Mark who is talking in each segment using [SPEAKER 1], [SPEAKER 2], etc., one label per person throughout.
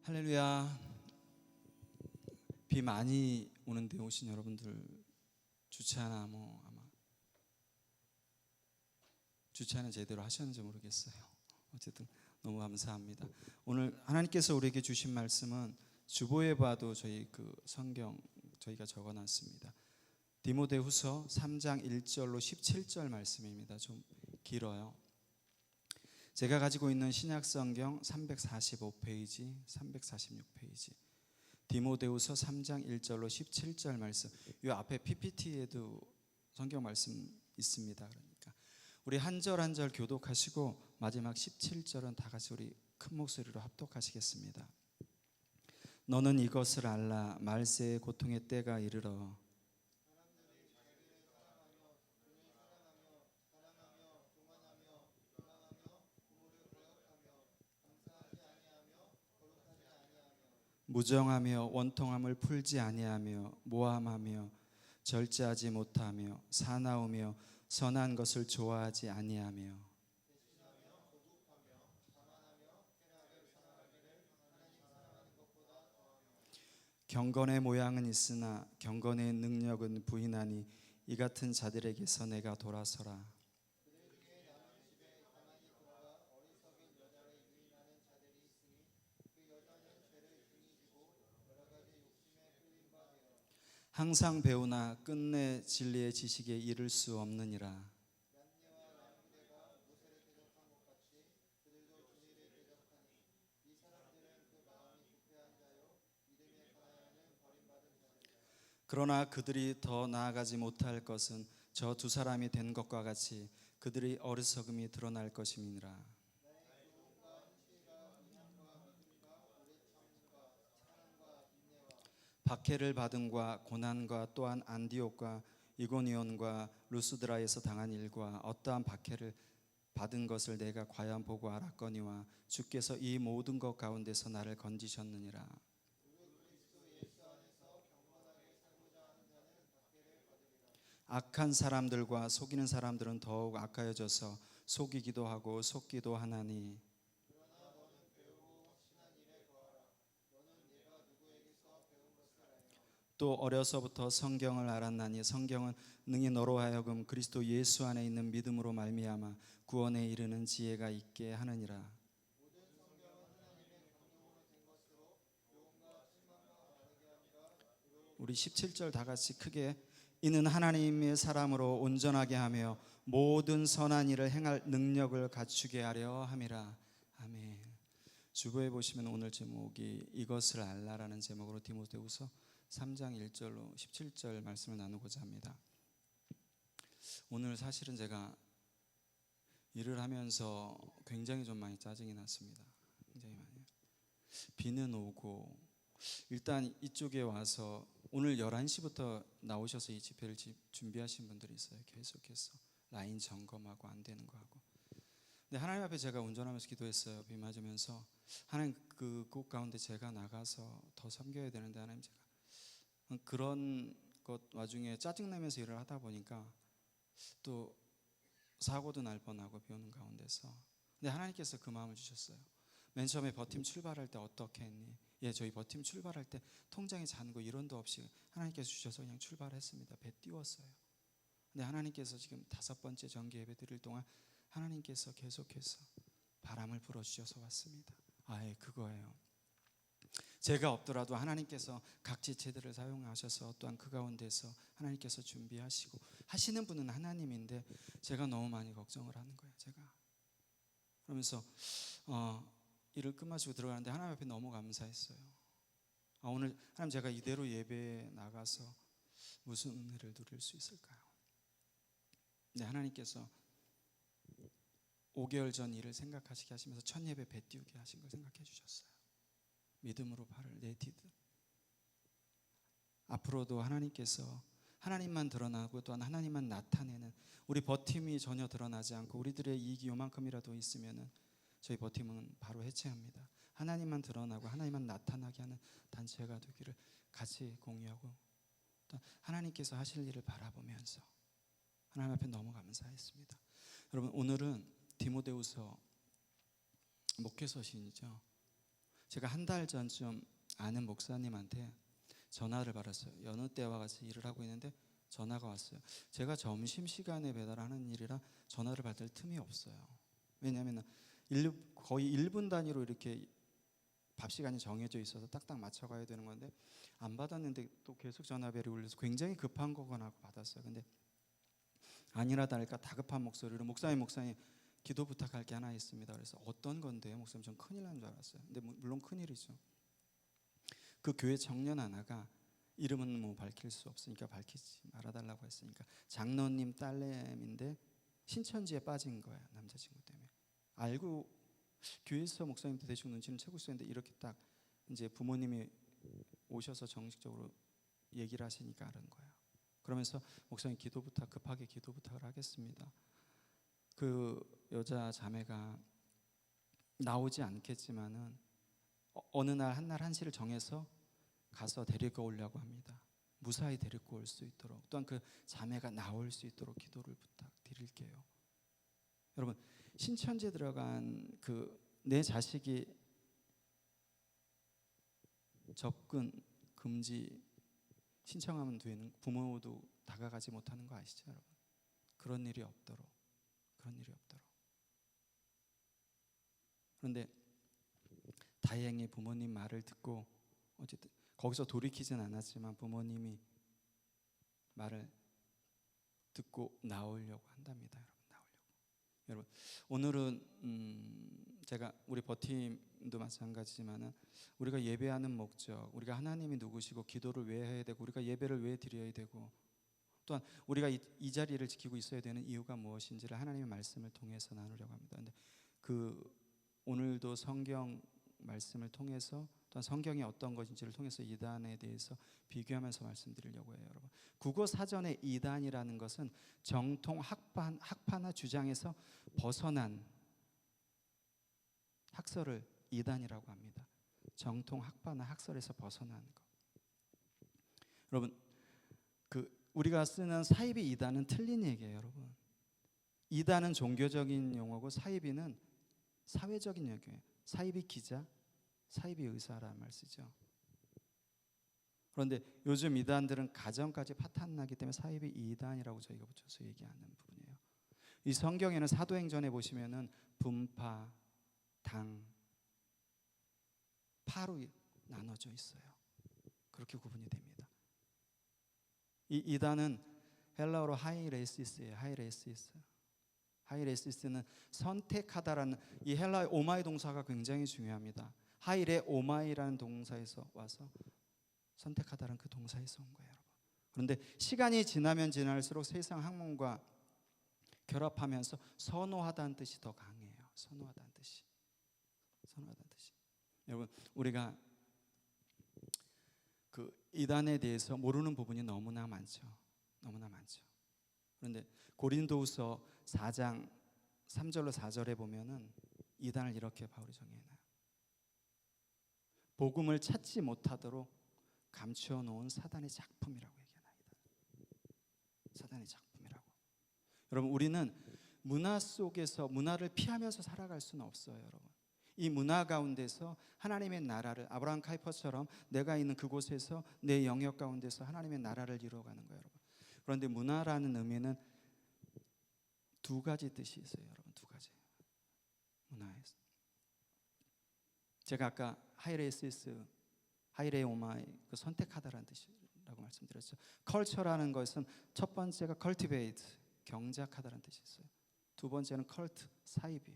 [SPEAKER 1] 할렐루야. 비 많이 오는데 오신 여러분들 주차나 아마 주차는 제대로 하셨는지 모르겠어요. 어쨌든 너무 감사합니다. 오늘 하나님께서 우리에게 주신 말씀은 주보에 봐도 저희 성경 저희가 적어놨습니다. 디모데후서 3장 1절로 17절 말씀입니다. 좀 길어요. 제가 가지고 있는 신약성경 345페이지, 346페이지 디모데후서 3장 1절로 17절 말씀. 이 앞에 PPT에도 성경 말씀 있습니다. 그러니까 우리 한 절 한 절 교독하시고 마지막 17절은 다 같이 우리 큰 목소리로 합독하시겠습니다. 너는 이것을 알라. 말세의 고통의 때가 이르러 무정하며 원통함을 풀지 아니하며 모함하며 절제하지 못하며 사나우며 선한 것을 좋아하지 아니하며 경건의 모양은 있으나 경건의 능력은 부인하니 이 같은 자들에게서 내가 돌아서라. 항상 배우나 끝내 진리의 지식에 이를 수 없느니라. 그러나 그들이 더 나아가지 못할 것은 저 두 사람이 된 것과 같이 그들의 어리석음이 드러날 것임이니라. 박해를 받음과 고난과 또한 안디옥과 이고니온과 루스드라에서 당한 일과 어떠한 박해를 받은 것을 내가 과연 보고 알았거니와 주께서 이 모든 것 가운데서 나를 건지셨느니라. 악한 사람들과 속이는 사람들은 더욱 악하여져서 속이기도 하고 속기도 하나니 또 어려서부터 성경을 알았나니 성경은 능히 너로 하여금 그리스도 예수 안에 있는 믿음으로 말미암아 구원에 이르는 지혜가 있게 하느니라. 우리 17절 다 같이 크게 이는 하나님의 사람으로 온전하게 하며 모든 선한 일을 행할 능력을 갖추게 하려 함이라. 아멘. 주보에 보시면 오늘 제목이 이것을 알라라는 제목으로 디모데후서 3장 1절로 17절 말씀을 나누고자 합니다. 오늘 사실은 제가 일을 하면서 굉장히 좀 많이 짜증이 났습니다. 굉장히 많이. 비는 오고 일단 이쪽에 와서 오늘 11시부터 나오셔서 이 집회를 준비하신 분들이 있어요. 계속해서 라인 점검하고 안 되는 거 하고. 근데 하나님 앞에 제가 운전하면서 기도했어요. 비 맞으면서 하나님 그곳 가운데 제가 나가서 더 섬겨야 되는데 하나님 제가 그런 것 와중에 짜증내면서 일을 하다 보니까 또 사고도 날 뻔하고 비 오는 가운데서. 근데 하나님께서 그 마음을 주셨어요. 맨 처음에 버팀 출발할 때 어떻게 했니? 저희 버팀 출발할 때 통장에 잔고 이론도 없이 하나님께서 주셔서 그냥 출발했습니다. 배 띄웠어요. 근데 하나님께서 지금 5번째 정기 예배 드릴 동안 하나님께서 계속해서 바람을 불어주셔서 왔습니다. 그거예요. 제가 없더라도 하나님께서 각 지체들을 사용하셔서 또한 그 가운데서 하나님께서 준비하시고 하시는 분은 하나님인데 제가 너무 많이 걱정을 하는 거예요. 제가 그러면서 일을 끝마치고 들어가는데 하나님 앞에 너무 감사했어요. 오늘 하나님 제가 이대로 예배에 나가서 무슨 은혜를 누릴 수 있을까요? 근데 하나님께서 5개월 전 일을 생각하시게 하시면서 첫 예배 배 띄우게 하신 걸 생각해 주셨어요. 믿음으로 발을 내디듯 앞으로도 하나님께서 하나님만 드러나고 또한 하나님만 나타내는 우리 버팀이 전혀 드러나지 않고 우리들의 이익이 요만큼이라도 있으면 저희 버팀은 바로 해체합니다. 하나님만 드러나고 하나님만 나타나게 하는 단체가 되기를 같이 공유하고 또 하나님께서 하실 일을 바라보면서 하나님 앞에 너무 감사했습니다. 여러분 오늘은 디모데후서 목회서신이죠. 제가 한 달 전쯤 아는 목사님한테 전화를 받았어요. 여느 때와 같이 일을 하고 있는데 전화가 왔어요. 제가 점심시간에 배달하는 일이라 전화를 받을 틈이 없어요. 왜냐하면 거의 1분 단위로 이렇게 밥 시간이 정해져 있어서 딱딱 맞춰가야 되는 건데 안 받았는데 또 계속 전화벨이 울려서 굉장히 급한 거구나 하고 받았어요. 근데 아니라 다를까 다급한 목소리로 목사님 기도 부탁할 게 하나 있습니다. 그래서 어떤 건데요? 목사님 전 큰일 난 줄 알았어요. 근데 물론 큰일이죠. 그 교회 청년 하나가 이름은 뭐 밝힐 수 없으니까 밝히지 말아달라고 했으니까 장로님 딸내미인데 신천지에 빠진 거야. 남자친구 때문에. 알고 교회에서 목사님도 대충 눈치는 채고 있었는데 이렇게 딱 이제 부모님이 오셔서 정식적으로 얘기를 하시니까 아는 거예요. 그러면서 목사님 급하게 기도 부탁을 하겠습니다. 그 여자 자매가 나오지 않겠지만은 어느 날 한날 한시를 정해서 가서 데리고 오려고 합니다. 무사히 데리고 올 수 있도록 또한 그 자매가 나올 수 있도록 기도를 부탁드릴게요. 여러분 신천지에 들어간 내 자식이 접근 금지 신청하면 되는 부모도 다가가지 못하는 거 아시죠, 여러분? 그런 일이 없도록. 그런데 다행히 부모님 말을 듣고 어쨌든 거기서 돌이키진 않았지만 부모님이 말을 듣고 나오려고 한답니다, 여러분. 오늘은 제가 우리 버팀도 마찬가지지만은 우리가 예배하는 목적, 우리가 하나님이 누구시고 기도를 왜 해야 되고 우리가 예배를 왜 드려야 되고 또한 우리가 이 자리를 지키고 있어야 되는 이유가 무엇인지를 하나님의 말씀을 통해서 나누려고 합니다. 근데 오늘도 성경 말씀을 통해서 또한 성경이 어떤 것인지를 통해서 이단에 대해서 비교하면서 말씀드리려고 해요, 여러분. 국어 사전의 이단이라는 것은 정통 학파나 주장에서 벗어난 학설을 이단이라고 합니다. 정통 학파나 학설에서 벗어난 것. 여러분, 우리가 쓰는 사이비 이단은 틀린 얘기예요, 여러분. 이단은 종교적인 용어고 사이비는 사회적인 용어예요. 사이비 기자, 사이비 의사라는 말 쓰죠. 그런데 요즘 이단들은 가정까지 파탄나기 때문에 사이비 이단이라고 저희가 붙여서 얘기하는 부분이에요. 이 성경에는 사도행전에 보시면은 분파, 당, 파로 나눠져 있어요. 그렇게 구분이 됩니다. 이 이단은 헬라어로 하이레시스예요. 하이레시스는 선택하다라는 이 헬라의 오마이 동사가 굉장히 중요합니다. 하이레 오마이라는 동사에서 와서 선택하다라는 그 동사에서 온 거예요, 여러분. 그런데 시간이 지나면 지날수록 세상 학문과 결합하면서 선호하다는 뜻이 더 강해요. 선호하다는 뜻이. 여러분, 우리가 이단에 대해서 모르는 부분이 너무나 많죠. 그런데 고린도후서 4장 3절로 4절에 보면은 이단을 이렇게 바울이 정의해놔요. 복음을 찾지 못하도록 감추어 놓은 사단의 작품이라고 얘기합니다. 사단의 작품이라고. 여러분, 우리는 문화 속에서 문화를 피하면서 살아갈 수는 없어요, 여러분. 이 문화 가운데서 하나님의 나라를 아브라함 카이퍼처럼 내가 있는 그곳에서 내 영역 가운데서 하나님의 나라를 이루어가는 거예요, 여러분. 그런데 문화라는 의미는 두 가지 뜻이 있어요, 여러분. 두 가지. 문화에서 제가 아까 하이레시스, 하이레오마이 선택하다라는 뜻이라고 말씀드렸죠. 컬처라는 것은 첫 번째가 cultivate, 경작하다라는 뜻이 있어요. 두 번째는 cult, 사이비.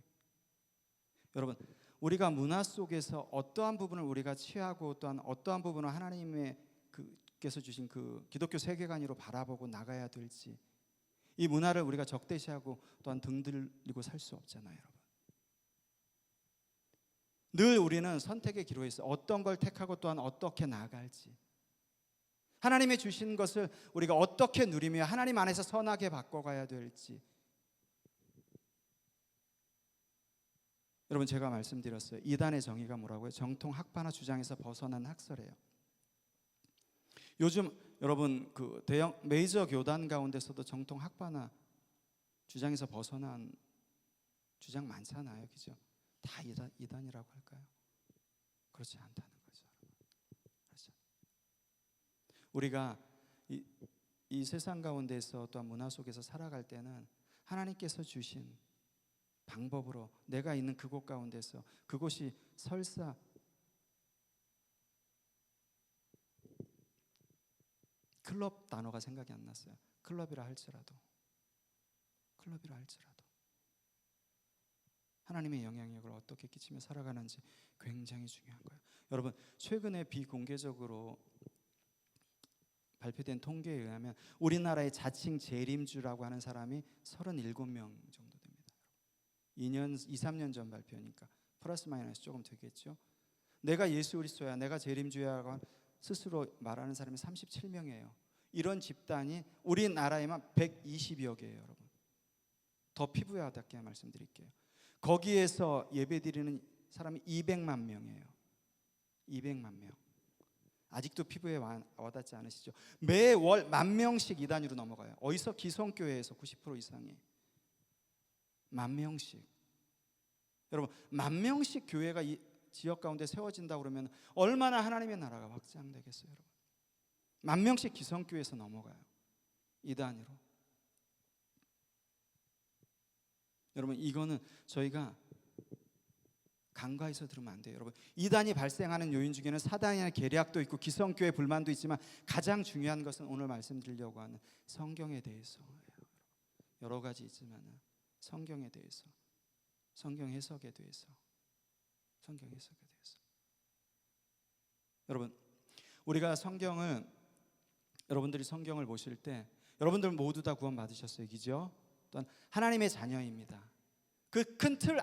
[SPEAKER 1] 여러분, 우리가 문화 속에서 어떠한 부분을 우리가 취하고 또한 어떠한 부분을 하나님의 께서 주신 기독교 세계관으로 바라보고 나가야 될지, 이 문화를 우리가 적대시하고 또한 등들리고 살 수 없잖아요, 여러분. 늘 우리는 선택의 기로에 있어 어떤 걸 택하고 또한 어떻게 나아갈지, 하나님이 주신 것을 우리가 어떻게 누리며 하나님 안에서 선하게 바꿔가야 될지. 여러분, 제가 말씀드렸어요. 이단의 정의가 뭐라고요? 정통 학파나 주장에서 벗어난 학설이에요. 요즘 여러분 대형 메이저 교단 가운데서도 정통 학파나 주장에서 벗어난 주장 많잖아요, 그죠? 다 이단이라고 할까요? 그렇지 않다는 거죠. 그렇죠. 우리가 이 세상 가운데서 또한 문화 속에서 살아갈 때는 하나님께서 주신 방법으로 내가 있는 그곳 가운데서, 그곳이 설사 클럽 단어가 생각이 안 났어요. 클럽이라 할지라도 하나님의 영향력을 어떻게 끼치며 살아가는지 굉장히 중요한 거예요. 여러분, 최근에 비공개적으로 발표된 통계에 의하면 우리나라의 자칭 재림주라고 하는 사람이 37명 정도 됩니다. 2, 3년 전 발표니까 플러스 마이너스 조금 되겠죠. 내가 예수 그리스도야, 내가 재림주야라고 스스로 말하는 사람이 37명이에요. 이런 집단이 우리나라에만 120여 개예요, 여러분. 더 피부에 와닿게 말씀드릴게요. 거기에서 예배드리는 사람이 200만 명이에요. 200만 명. 아직도 피부에 와닿지 않으시죠? 매월 10,000명씩 이 단위로 넘어가요. 어디서? 기성교회에서 90% 이상이 10,000명씩. 여러분, 10,000명씩 교회가 이 지역 가운데 세워진다 그러면 얼마나 하나님의 나라가 확장되겠어요, 여러분? 10,000명씩 기성교회에서 넘어가요. 이 단위로. 여러분, 이거는 저희가 간과해서 들으면 안 돼요. 여러분, 이단이 발생하는 요인 중에는 사단이나 계략도 있고 기성교회 불만도 있지만 가장 중요한 것은 오늘 말씀드리려고 하는 성경에 대해서예요. 여러 가지 있지만 성경에 대해서, 성경 해석에 대해서. 여러분, 우리가 여러분들이 성경을 보실 때 여러분들 모두 다 구원 받으셨어요, 그죠? 또한 하나님의 자녀입니다. 그 큰 틀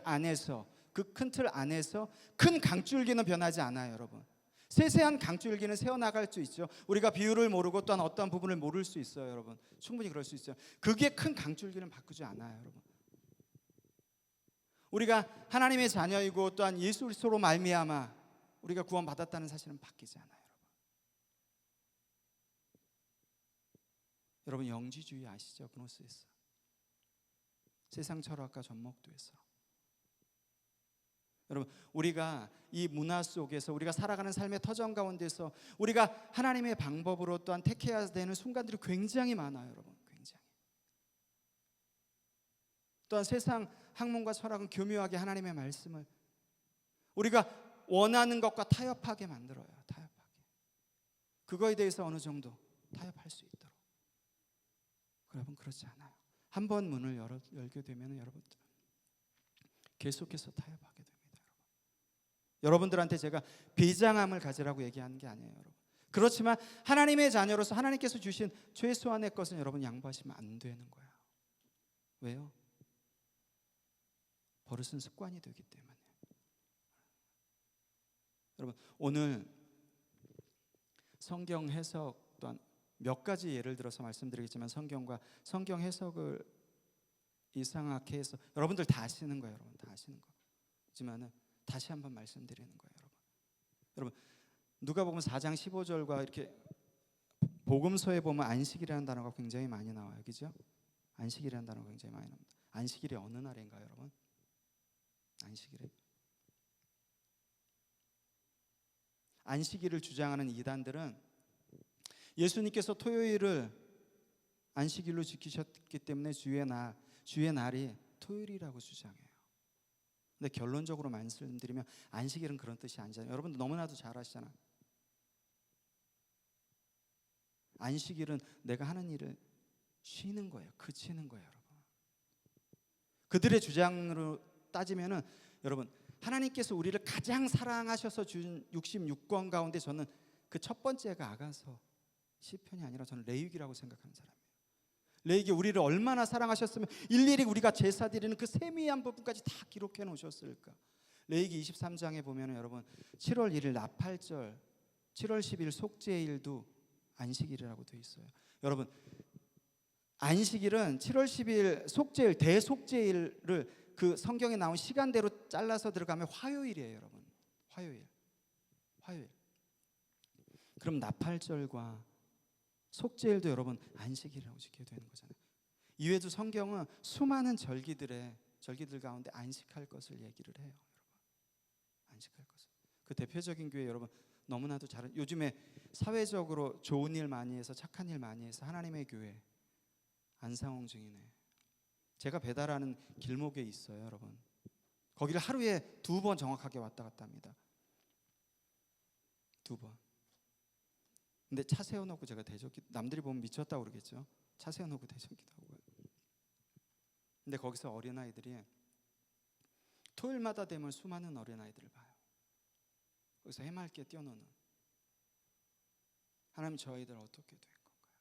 [SPEAKER 1] 안에서 큰 강줄기는 변하지 않아요, 여러분. 세세한 강줄기는 새어나갈 수 있죠. 우리가 비율을 모르고 또한 어떤 부분을 모를 수 있어요, 여러분. 충분히 그럴 수 있어요. 그게 큰 강줄기는 바꾸지 않아요, 여러분. 우리가 하나님의 자녀이고 또한 예수 그리스도로 말미암아 우리가 구원받았다는 사실은 바뀌지 않아요, 여러분. 여러분, 영지주의 아시죠? 그노스에서 세상 철학과 접목도에서. 여러분, 우리가 이 문화 속에서 우리가 살아가는 삶의 터전 가운데서 우리가 하나님의 방법으로 또한 택해야 되는 순간들이 굉장히 많아요, 여러분. 굉장히. 또한 세상 학문과 철학은 교묘하게 하나님의 말씀을 우리가 원하는 것과 타협하게 만들어요. 타협하게. 그거에 대해서 어느 정도 타협할 수 있도록. 여러분, 그렇지 않아요. 한 번 문을 열게 되면 여러분들 계속해서 타협하게 됩니다. 여러분들한테 제가 비장함을 가지라고 얘기하는 게 아니에요, 여러분. 그렇지만 하나님의 자녀로서 하나님께서 주신 최소한의 것은 여러분 양보하시면 안 되는 거예요. 왜요? 버릇은 습관이 되기 때문에. 여러분, 오늘 성경 해석 또한 몇 가지 예를 들어서 말씀드리겠지만 성경 해석을 이상하게 해서 여러분들 다 아시는 거예요, 여러분. 다 아시는 거. 하지만은 다시 한번 말씀드리는 거예요, 여러분. 여러분, 누가복음 4장 15절과 이렇게 복음서에 보면 안식일이라는 단어가 굉장히 많이 나와요, 그죠? 안식일이라는 단어가 굉장히 많이 나옵니다. 안식일이 어느 날인가요, 여러분? 안식일을 주장하는 이단들은 예수님께서 토요일을 안식일로 지키셨기 때문에 주의 날이 토요일이라고 주장해요. 근데 결론적으로 말씀드리면 안식일은 그런 뜻이 아니잖아요. 여러분들 너무나도 잘 아시잖아요. 안식일은 내가 하는 일을 쉬는 거예요. 그치는 거예요, 여러분. 그들의 주장으로 따지면은 여러분, 하나님께서 우리를 가장 사랑하셔서 준 66권 가운데 저는 그 첫 번째가 아가서 시편이 아니라 저는 레위기라고 생각하는 사람이에요. 레위기, 우리를 얼마나 사랑하셨으면 일일이 우리가 제사 드리는 그 세미한 부분까지 다 기록해 놓으셨을까. 레위기 23장에 보면 여러분 7월 1일 나팔절, 7월 10일 속죄일도 안식일이라고 되어 있어요. 여러분, 안식일은 7월 10일 속죄일, 대속죄일을 그 성경에 나온 시간대로 잘라서 들어가면 화요일이에요, 여러분. 화요일. 그럼 나팔절과 속죄일도 여러분 안식일이라고 지켜야 되는 거잖아요. 이외에도 성경은 수많은 절기들 가운데 안식할 것을 얘기를 해요, 여러분. 안식할 것을. 그 대표적인 교회 여러분 너무나도 잘 요즘에 사회적으로 좋은 일 많이 해서 착한 일 많이 해서 하나님의 교회 안상홍 증인회. 제가 배달하는 길목에 있어요, 여러분. 거기를 하루에 2번 정확하게 왔다 갔다 합니다. 2번. 근데 차 세워놓고 제가 대적기, 남들이 보면 미쳤다고 그러겠죠. 차 세워놓고 대적기도 하고요. 근데 거기서 어린아이들이 토요일마다 되면 수많은 어린아이들을 봐요. 거기서 해맑게 뛰어노는. 하나님 저 아이들 어떻게 된 건가요?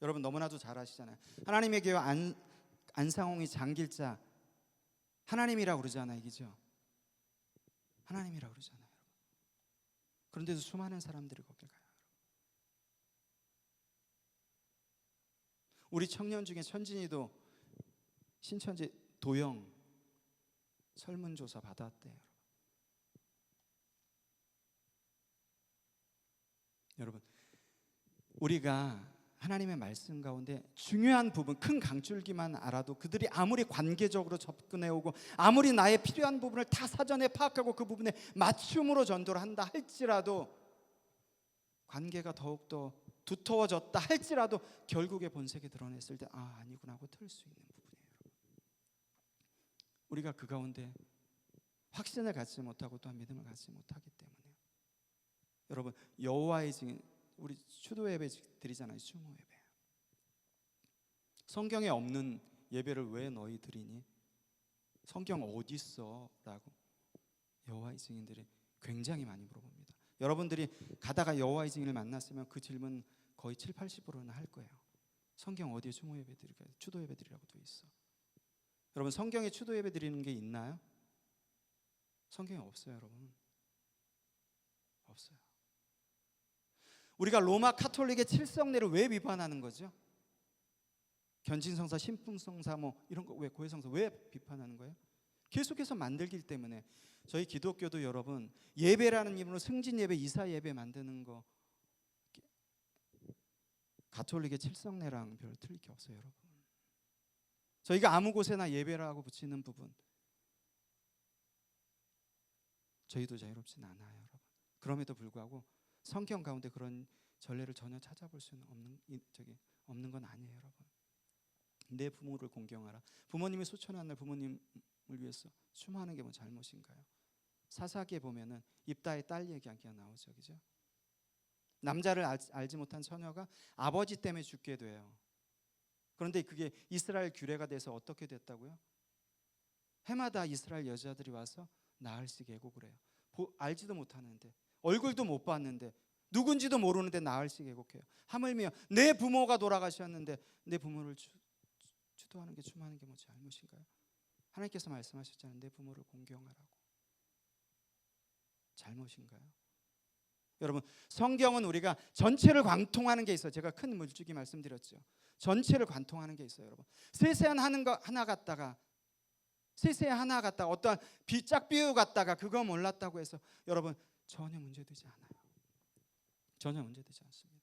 [SPEAKER 1] 여러분 너무나도 잘 아시잖아요. 하나님의 교회 안상홍이 장길자 하나님이라고 그러잖아요. 이기죠? 하나님이라고 그러잖아요. 그런데도 수많은 사람들이 거길 가요. 우리 청년 중에 천진이도 신천지 도영 설문조사 받았대요. 여러분 우리가 하나님의 말씀 가운데 중요한 부분, 큰 강줄기만 알아도 그들이 아무리 관계적으로 접근해오고 아무리 나의 필요한 부분을 다 사전에 파악하고 그 부분에 맞춤으로 전도를 한다 할지라도, 관계가 더욱더 두터워졌다 할지라도 결국에 본색이 드러냈을 때 아니구나 하고 틀 수 있는 부분이에요. 우리가 그 가운데 확신을 갖지 못하고 또한 믿음을 갖지 못하기 때문에요. 여러분 여호와의 증인, 우리 추도 예배 드리잖아요. 추모 예배. 성경에 없는 예배를 왜 너희 드리니? 성경 어디 있어? 라고 여호와의 증인들이 굉장히 많이 물어봅니다. 여러분들이 가다가 여호와의 증인을 만났으면 그 질문 거의 70-80%는 할 거예요. 성경 어디에 추모 예배 드릴까요? 추도 예배 드리라고 돼 있어. 여러분 성경에 추도 예배 드리는 게 있나요? 성경에 없어요, 여러분. 없어요. 우리가 로마 카톨릭의 칠성례를 왜 비판하는 거죠? 견진성사, 신풍성사 뭐 이런 거 왜 고해성사 왜 비판하는 거예요? 계속해서 만들기 때문에. 저희 기독교도 여러분 예배라는 이름으로 승진 예배, 이사 예배 만드는 거 가톨릭의 칠성례랑 별 틀릴 게 없어요, 여러분. 저희가 아무 곳에나 예배라고 붙이는 부분 저희도 자유롭진 않아요, 여러분. 그럼에도 불구하고 성경 가운데 그런 전례를 전혀 찾아볼 수는 없는 건 아니에요, 여러분. 내 부모를 공경하라. 부모님이 소천한 날 부모님을 위해서 추모하는 게 뭐 잘못인가요? 사사기에 보면은 입다의 딸 얘기가 나오죠, 그죠? 남자를 알지 못한 처녀가 아버지 때문에 죽게 돼요. 그런데 그게 이스라엘 규례가 돼서 어떻게 됐다고요? 해마다 이스라엘 여자들이 와서 나흘씩 애곡을 해요. 알지도 못하는데, 얼굴도 못 봤는데, 누군지도 모르는데 나흘씩 애곡해요. 하물며 내 부모가 돌아가셨는데 내 부모를 추도하는 게, 추모하는 게 뭐 잘못인가요? 하나님께서 말씀하셨잖아요. 내 부모를 공경하라고. 잘못인가요? 여러분 성경은 우리가 전체를 관통하는 게 있어요. 제가 큰 물주기 말씀드렸죠. 전체를 관통하는 게 있어요, 여러분. 세세한 하나 갖다가 어떤 짝비유 갖다가 그거 몰랐다고 해서 여러분 전혀 문제되지 않아요. 전혀 문제되지 않습니다.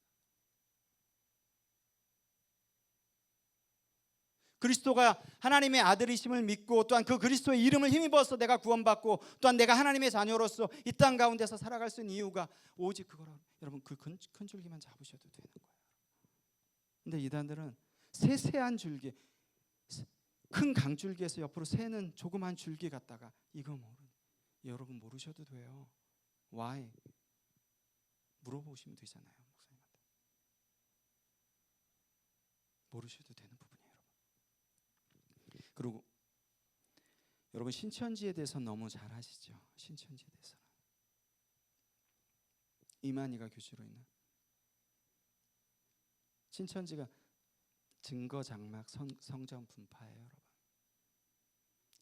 [SPEAKER 1] 그리스도가 하나님의 아들이심을 믿고 또한 그 그리스도의 이름을 힘입어서 내가 구원받고 또한 내가 하나님의 자녀로서 이 땅 가운데서 살아갈 수 있는 이유가 오직 그거라고. 여러분 그 큰 줄기만 잡으셔도 되는 거예요. 근데 이단들은 세세한 줄기, 큰 강줄기에서 옆으로 새는 조그만 줄기 갖다가 이거 여러분 모르셔도 돼요. Why? 물어보시면 되잖아요, 목사님한테. 모르셔도 되는 부분이에요, 여러분. 그리고 여러분 신천지에 대해서 너무 잘 아시죠? 신천지에 대해서는 이만희가 교주로 있는 신천지가 증거 장막 성전 분파예요, 여러분.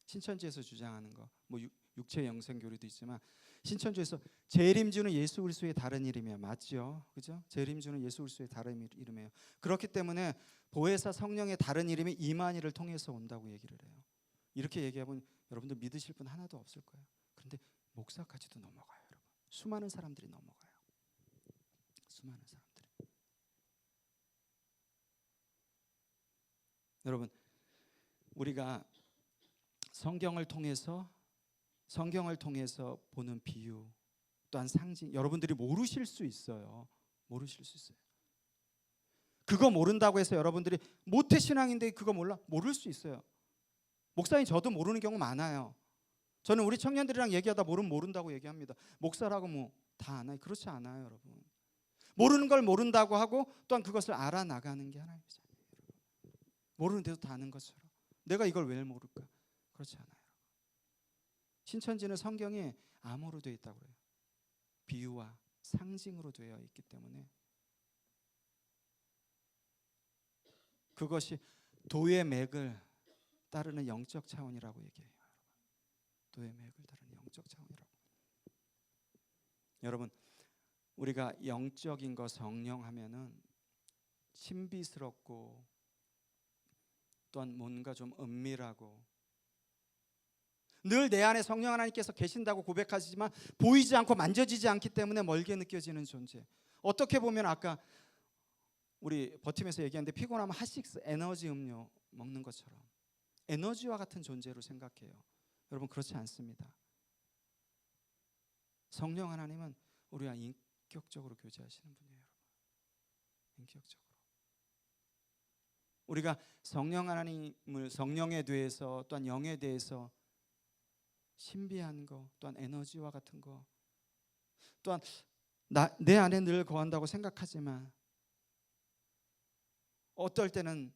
[SPEAKER 1] 신천지에서 주장하는 거 뭐 육체 영생 교리도 있지만 신천지에서 재림주는 예수 그리스도의 다른 이름이에요. 맞죠? 그죠? 재림주는 예수 그리스도의 다른 이름이에요. 그렇기 때문에 보혜사 성령의 다른 이름이 이만희를 통해서 온다고 얘기를 해요. 이렇게 얘기하면 여러분들 믿으실 분 하나도 없을 거예요. 그런데 목사까지도 넘어가요, 여러분. 수많은 사람들이 넘어가요. 수많은 사람들이. 여러분 우리가 성경을 통해서 성경을 통해서 보는 비유 또한 상징, 여러분들이 모르실 수 있어요. 모르실 수 있어요. 그거 모른다고 해서 여러분들이 모태신앙인데 그거 몰라? 모를 수 있어요. 목사님 저도 모르는 경우 많아요. 저는 우리 청년들이랑 얘기하다 모른다고 얘기합니다. 목사라고 뭐 다 아나요? 그렇지 않아요, 여러분. 모르는 걸 모른다고 하고 또한 그것을 알아나가는 게 하나님이잖아요. 모르는 데도 다 아는 것처럼 내가 이걸 왜 모를까? 그렇지 않아요. 신천지는 성경이 암호로 되어 있다고 그래요. 비유와 상징으로 되어 있기 때문에 그것이 도의 맥을 따르는 영적 차원이라고 얘기해요. 도의 맥을 따르는 영적 차원이라고. 여러분, 우리가 영적인 거 성령 하면은 신비스럽고 또한 뭔가 좀 은밀하고 늘 내 안에 성령 하나님께서 계신다고 고백하시지만 보이지 않고 만져지지 않기 때문에 멀게 느껴지는 존재. 어떻게 보면 아까 우리 버팀에서 얘기하는데 피곤하면 핫식스 에너지 음료 먹는 것처럼 에너지와 같은 존재로 생각해요. 여러분 그렇지 않습니다. 성령 하나님은 우리와 인격적으로 교제하시는 분이에요. 여러분. 인격적으로. 우리가 성령 하나님을 성령에 대해서 또한 영에 대해서 신비한 거 또한 에너지와 같은 거 또한 내 안에 늘 거한다고 생각하지만 어떨 때는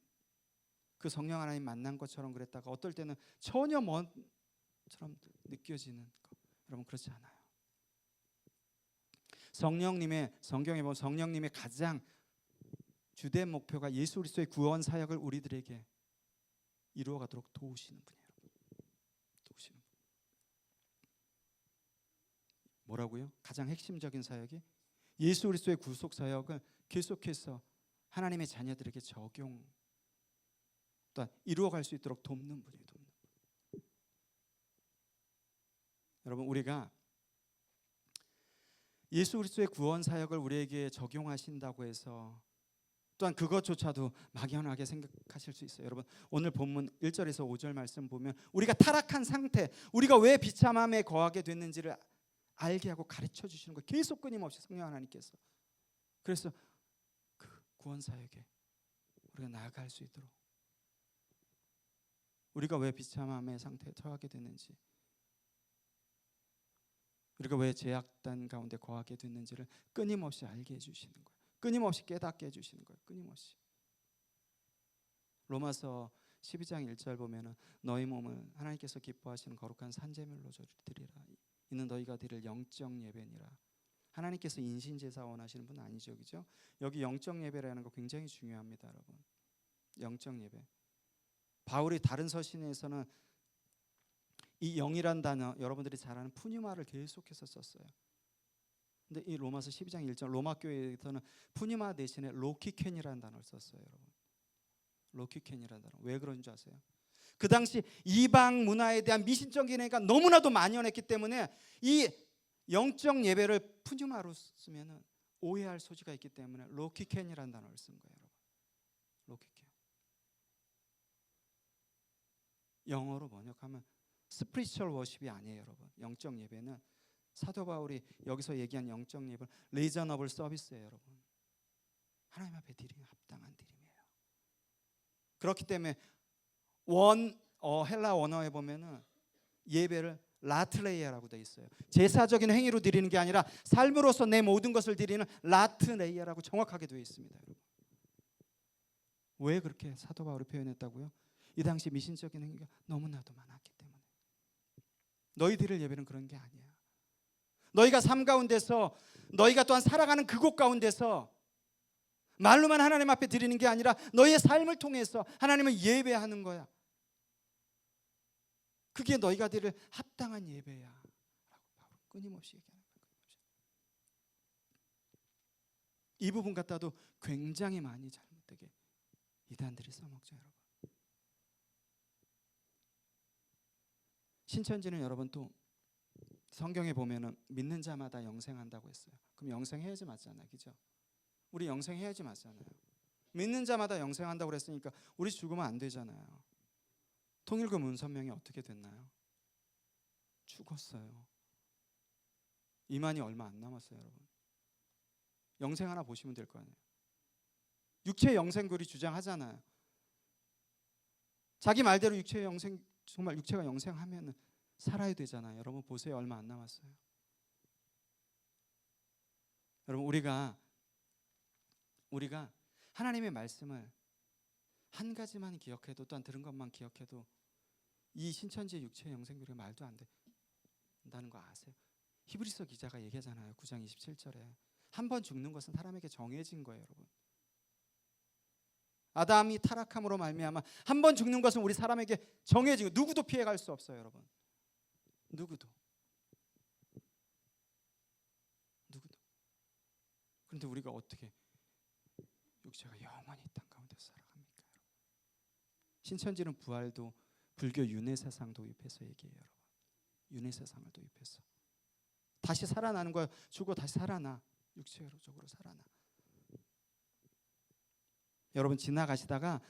[SPEAKER 1] 그 성령 하나님 만난 것처럼 그랬다가 어떨 때는 전혀 먼처럼 느껴지는 거. 여러분 그렇지 않아요. 성령님의 성경에 보면 성령님의 가장 주된 목표가 예수 그리스도의 구원 사역을 우리들에게 이루어가도록 도우시는 분이에요. 도우시는 분. 뭐라고요? 가장 핵심적인 사역이 예수 그리스도의 구속 사역을 계속해서 하나님의 자녀들에게 적용 또한 이루어갈 수 있도록 돕는 분이에요. 돕는 분. 여러분 우리가 예수 그리스도의 구원 사역을 우리에게 적용하신다고 해서 또한 그것조차도 막연하게 생각하실 수 있어요. 여러분 오늘 본문 1절에서 5절 말씀 보면 우리가 타락한 상태, 우리가 왜 비참함에 거하게 됐는지를 알게 하고 가르쳐 주시는 거예요. 계속 끊임없이 성령 하나님께서. 그래서 그 구원 사역에 우리가 나아갈 수 있도록 우리가 왜 비참함의 상태에 처하게 됐는지 우리가 왜 죄악단 가운데 거하게 됐는지를 끊임없이 알게 해주시는 거예요. 끊임없이 깨닫게 해주시는 거예요. 끊임없이. 로마서 12장 1절 보면은 너희 몸을 하나님께서 기뻐하시는 거룩한 산제물로 드리라. 이는 너희가 드릴 영적 예배니라. 하나님께서 인신제사 원하시는 분 아니죠, 그죠? 여기 영적 예배라는 거 굉장히 중요합니다, 여러분. 영적 예배. 바울이 다른 서신에서는 이 영이란 단어 여러분들이 잘 아는 푸니마를 계속해서 썼어요. 근데 이 로마서 12장 1절 로마 교회에서는 푸니마 대신에 로키켄이라는 단어를 썼어요, 여러분. 로키켄이라는 단어. 왜 그런 줄 아세요? 그 당시 이방 문화에 대한 미신적인 애가 너무나도 만연했기 때문에 이 영적 예배를 푸니마로 쓰면은 오해할 소지가 있기 때문에 로키켄이라는 단어를 쓴 거예요, 여러분. 로키켄. 영어로 번역하면 스피리추얼 워십이 아니에요, 여러분. 영적 예배는 사도 바울이 여기서 얘기한 영적 예배는 리저너블 서비스예요, 여러분. 하나님 앞에 드리는 합당한 드림이에요. 그렇기 때문에 헬라 원어에 보면은 예배를 라트레이아라고 되어 있어요. 제사적인 행위로 드리는 게 아니라 삶으로서 내 모든 것을 드리는 라트레이아라고 정확하게 되어 있습니다, 여러분. 왜 그렇게 사도 바울이 표현했다고요? 이 당시 미신적인 행위가 너무나도 많았기 때문에. 너희 드릴 예배는 그런 게 아니야. 너희가 삶 가운데서 너희가 또한 살아가는 그곳 가운데서 말로만 하나님 앞에 드리는 게 아니라 너희의 삶을 통해서 하나님을 예배하는 거야. 그게 너희가 드릴 합당한 예배야 라고 바울은 끊임없이 얘기하는 거야. 이 부분 갖다도 굉장히 많이 잘못되게 이단들이 써먹죠, 여러분. 신천지는 여러분 또 성경에 보면은 믿는 자마다 영생한다고 했어요. 그럼 영생해야지 맞잖아요, 그죠? 우리 영생해야지 맞잖아요. 믿는 자마다 영생한다고 그랬으니까 우리 죽으면 안 되잖아요. 통일교 문선명이 어떻게 됐나요? 죽었어요. 이만이 얼마 안 남았어요, 여러분. 영생 하나 보시면 될 거 아니에요. 육체의 영생들이 주장하잖아요. 자기 말대로 육체의 영생, 정말 육체가 영생하면 살아야 되잖아요. 여러분 보세요, 얼마 안 남았어요. 여러분 우리가 하나님의 말씀을 한 가지만 기억해도, 또한 들은 것만 기억해도 이 신천지의 육체의 영생들이 말도 안 된다는 거 아세요? 히브리서 기자가 얘기하잖아요. 9장 27절에 한 번 죽는 것은 사람에게 정해진 거예요, 여러분. 아담이 타락함으로 말미암아 한 번 죽는 것은 우리 사람에게 정해진 거, 누구도 피해갈 수 없어요, 여러분. 누구도. 그런데 우리가 어떻게 육체가 영원히 땅 가운데 살아갑니까, 여러분? 신천지는 부활도 불교 윤회사상 도입해서 얘기해요, 여러분. 윤회사상을 도입해서 다시 살아나는 거예요. 죽어 다시 살아나, 육체적으로 살아나. 여러분 지나가시다가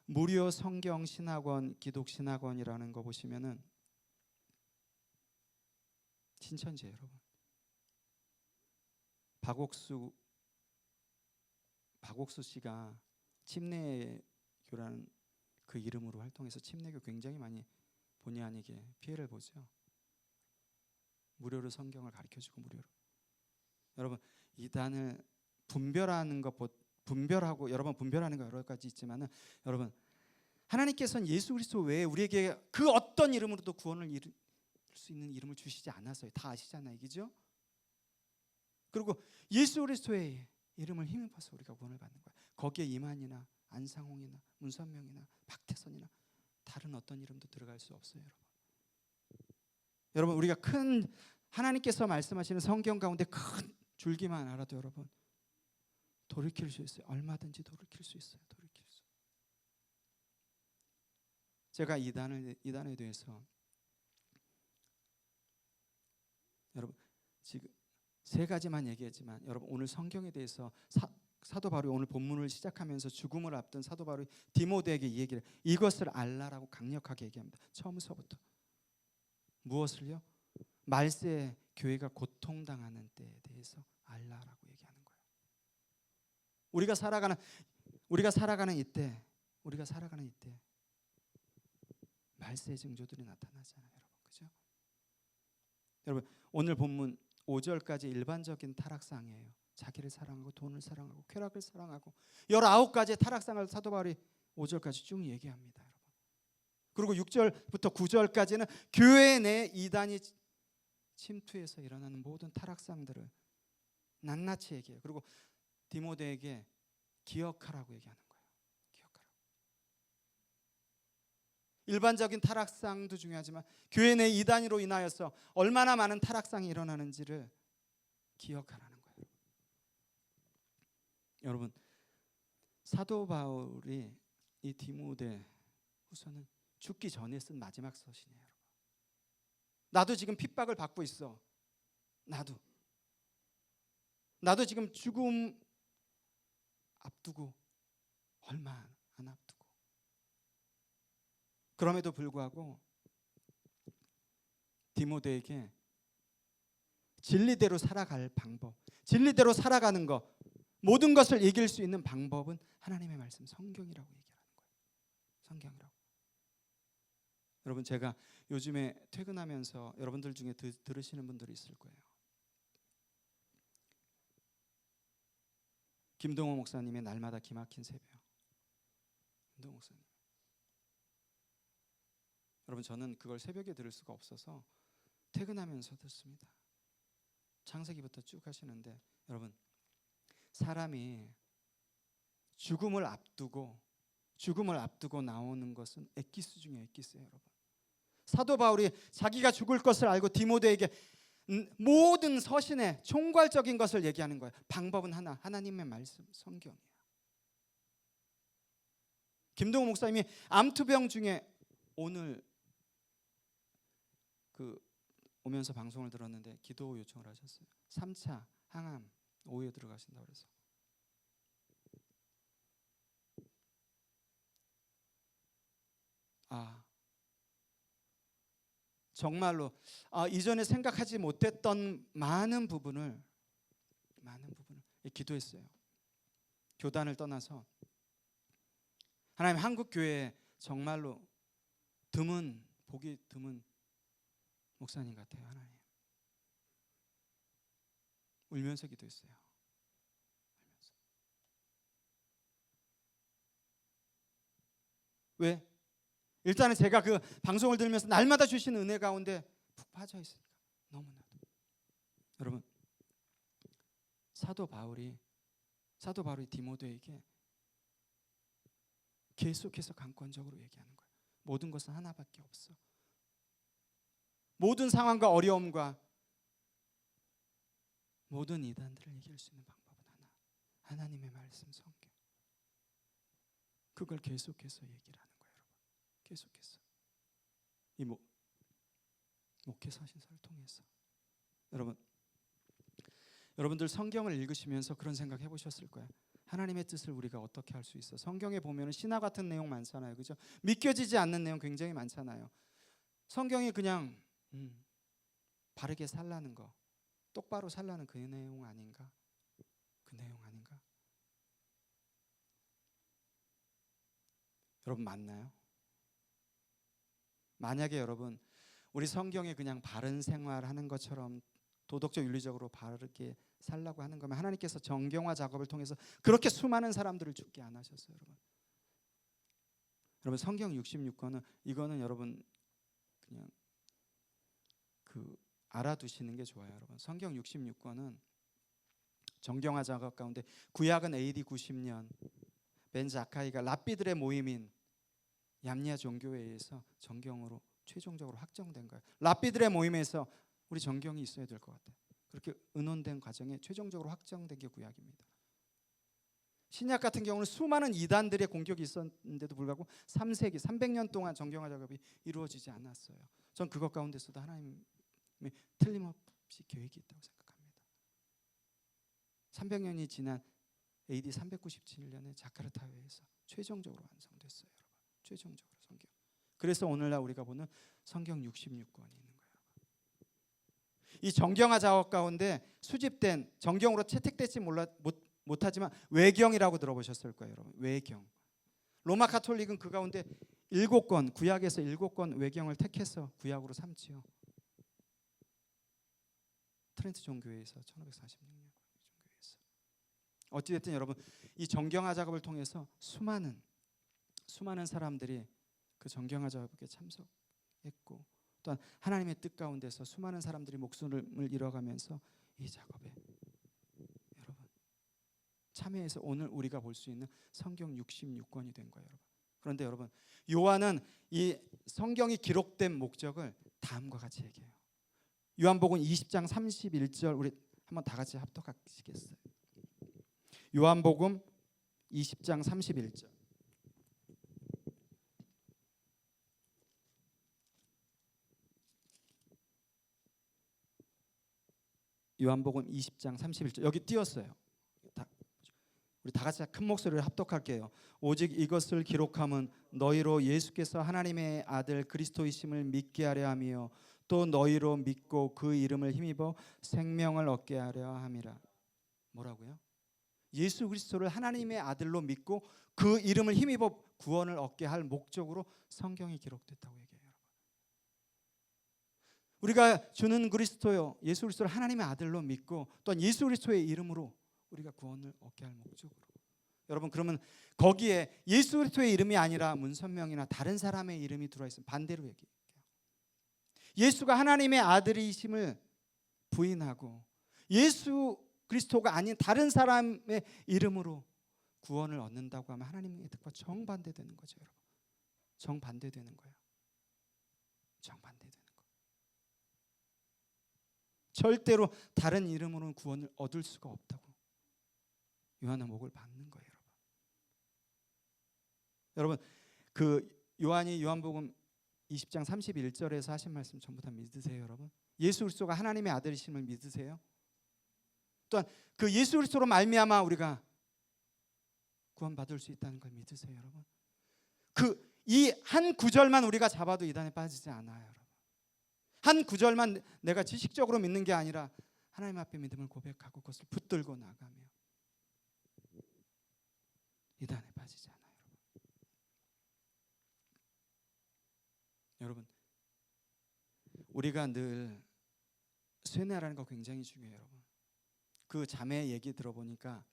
[SPEAKER 1] 무료 성경 신학원, 기독 신학원이라는 거 보시면은 신천지예요, 여러분. 박옥수 씨가 침례교라는 그 이름으로 활동해서 침례교 굉장히 많이 본의 아니게 피해를 보죠. 무료로 성경을 가르쳐주고 무료로. 여러분 이단을 분별하는 것보다, 분별하고 여러분 분별하는 거 여러 가지 있지만은 여러분 하나님께서는 예수 그리스도 외에 우리에게 그 어떤 이름으로도 구원을 이룰 수 있는 이름을 주시지 않았어요. 다 아시잖아요, 그죠? 그리고 예수 그리스도의 이름을 힘입어서 우리가 구원을 받는 거예요. 거기에 이만이나 안상홍이나 문선명이나 박태선이나 다른 어떤 이름도 들어갈 수 없어요, 여러분. 여러분 우리가 큰 하나님께서 말씀하시는 성경 가운데 큰 줄기만 알아도 여러분 돌이킬 수 있어요. 얼마든지 돌이킬 수 있어요. 돌이킬 수. 제가 이단에 대해서 여러분 지금 세 가지만 얘기했지만 여러분 오늘 성경에 대해서 사도 바울이 오늘 본문을 시작하면서 죽음을 앞둔 사도 바울이 디모데에게 이 얘기를, 이것을 알라라고 강력하게 얘기합니다. 처음서부터. 무엇을요? 말세 교회가 고통당하는 때에 대해서 알라라고 얘기하는 거예요. 우리가 살아가는 이때 말세의 징조들이 나타나잖아요, 여러분. 그죠? 여러분 오늘 본문 5절까지 일반적인 타락상이에요. 자기를 사랑하고 돈을 사랑하고 쾌락을 사랑하고 19가지의 타락상을 사도 바울이 5절까지 쭉 얘기합니다, 여러분. 그리고 6절부터 9절까지는 교회 내 이단이 침투해서 일어나는 모든 타락상들을 낱낱이 얘기해요. 그리고 디모데에게 기억하라고 얘기하는 거예요. 기억하라고. 일반적인 타락상도 중요하지만 교회 내 이단으로 인하여서 얼마나 많은 타락상이 일어나는지를 기억하라는 거예요. 여러분 사도 바울이 이 디모데 후서는 죽기 전에 쓴 마지막 서신이에요, 여러분. 나도 지금 핍박을 받고 있어. 나도 지금 죽음 앞두고, 얼마 안 앞두고. 그럼에도 불구하고 디모데에게 진리대로 살아갈 방법, 진리대로 살아가는 것, 모든 것을 이길 수 있는 방법은 하나님의 말씀 성경이라고 얘기하는 거예요. 성경이라고. 여러분 제가 요즘에 퇴근하면서 여러분들 중에 들으시는 분들이 있을 거예요. 김동호 목사님의 날마다 기막힌 새벽. 김동호 목사님. 여러분 저는 그걸 새벽에 들을 수가 없어서 퇴근하면서 듣습니다. 창세기부터 쭉 하시는데 여러분 사람이 죽음을 앞두고 나오는 것은 엑기스 중에 엑기스예요, 여러분. 사도 바울이 자기가 죽을 것을 알고 디모데에게 모든 서신의 총괄적인 것을 얘기하는 거예요. 방법은 하나, 하나님의 말씀, 성경이에요. 김동호 목사님이 암투병 중에 오늘 오면서 방송을 들었는데 기도 요청을 하셨어요. 3차 항암 오후에 들어가신다고 그래서 정말로 이전에 생각하지 못했던 많은 부분을 기도했어요. 교단을 떠나서 하나님, 한국 교회에 정말로 보기 드문 목사님 같아요. 하나님, 울면서 기도했어요. 울면서. 왜? 일단은 제가 그 방송을 들으면서 날마다 주시는 은혜 가운데 푹 빠져 있으니까. 너무나도. 여러분, 사도 바울이 디모데에게 계속해서 강권적으로 얘기하는 거예요. 모든 것은 하나밖에 없어. 모든 상황과 어려움과 모든 이단들을 이길 수 있는 방법은 하나, 하나님의 말씀, 성경. 그걸 계속해서 얘기를 하는 거예요. 여러분, 계속해서 이 목회 서신서를 통해서. 여러분들 성경을 읽으시면서 그런 생각 해보셨을 거예요. 하나님의 뜻을 우리가 어떻게 할 수 있어? 성경에 보면 신화 같은 내용 많잖아요, 그죠? 믿겨지지 않는 내용 굉장히 많잖아요. 성경이 그냥 바르게 살라는 거, 똑바로 살라는 그 내용 아닌가? 그 내용 아닌가? 여러분, 맞나요? 만약에 여러분, 우리 성경에 그냥 바른 생활하는 것처럼 도덕적 윤리적으로 바르게 살라고 하는 거면 하나님께서 정경화 작업을 통해서 그렇게 수많은 사람들을 죽게 안 하셨어요. 여러분 성경 66권은 이거는 여러분 그냥 알아두시는 게 좋아요. 여러분 성경 66권은 정경화 작업 가운데 구약은 AD 90년 벤 자카이가 랍비들의 모임인 얌리아 종교회에 의해서 정경으로 최종적으로 확정된 거예요. 랍비들의 모임에서 우리 정경이 있어야 될 것 같아요. 그렇게 의논된 과정에 최종적으로 확정된 게 구약입니다. 신약 같은 경우는 수많은 이단들의 공격이 있었는데도 불구하고 3세기 300년 동안 정경화 작업이 이루어지지 않았어요. 전 그것 가운데서도 하나님의 틀림없이 계획이 있다고 생각합니다. 300년이 지난 AD 397년에 자카르타회에서 최종적으로 완성됐어요. 여러분 최종적으로 성경. 그래서 오늘날 우리가 보는 성경 66권이 있는 거예요. 이 정경화 작업 가운데 수집된 정경으로 채택되지 못하지만 외경이라고 들어보셨을 거예요. 여러분 외경. 로마 가톨릭은 그 가운데 7권 구약에서 7권 외경을 택해서 구약으로 삼지요. 트렌트 종교회에서 1546년 종교회에서. 어찌됐든 여러분 이 정경화 작업을 통해서 수많은 사람들이 그 정경화 작업에 참석했고 또한 하나님의 뜻 가운데서 수많은 사람들이 목숨을 잃어가면서 이 작업에 여러분 참여해서 오늘 우리가 볼 수 있는 성경 66권이 된 거예요. 여러분. 그런데 여러분 요한은 이 성경이 기록된 목적을 다음과 같이 얘기해요. 요한복음 20장 31절 우리 한번 다 같이 합독하시겠어요? 요한복음 20장 31절. 요한복음 20장 31절 여기 띄었어요. 우리 다 같이 큰 목소리를 합독할게요. 오직 이것을 기록함은 너희로 예수께서 하나님의 아들 그리스도이심을 믿게 하려 하며 또 너희로 믿고 그 이름을 힘입어 생명을 얻게 하려 함이라. 뭐라고요? 예수 그리스도를 하나님의 아들로 믿고 그 이름을 힘입어 구원을 얻게 할 목적으로 성경이 기록됐다고 얘기해요. 우리가 주는 그리스도요 예수 그리스도를 하나님의 아들로 믿고 또한 예수 그리스도의 이름으로 우리가 구원을 얻게 할 목적으로. 여러분 그러면 거기에 예수 그리스도의 이름이 아니라 문선명이나 다른 사람의 이름이 들어와 있으면 반대로 얘기해요. 예수가 하나님의 아들이심을 부인하고 예수 그리스도가 아닌 다른 사람의 이름으로 구원을 얻는다고 하면 하나님의 뜻과 정반대되는 거죠. 여러분 정반대되는 거예요. 정반대되는 거예요. 절대로 다른 이름으로는 구원을 얻을 수가 없다고 요한의 목을 박는 거예요. 여러분 그 요한이 요한복음 20장 31절에서 하신 말씀 전부 다 믿으세요? 여러분 예수 그리스도가 하나님의 아들이심을 믿으세요? 또한 그 예수 그리스도로 말미암아 우리가 구원받을 수 있다는 걸 믿으세요? 여러분 그 이 한 구절만 우리가 잡아도 이단에 빠지지 않아요. 여러분 한 구절만 내가 지식적으로 믿는 게 아니라 하나님 앞에 믿음을 고백하고 그것을 붙들고 나가며 이단에 빠지지 않아요. 여러분, 우리가 늘 쇠뇌라는 거 굉장히 중요해요. 여러분, 그 자매 얘기 들어보니까,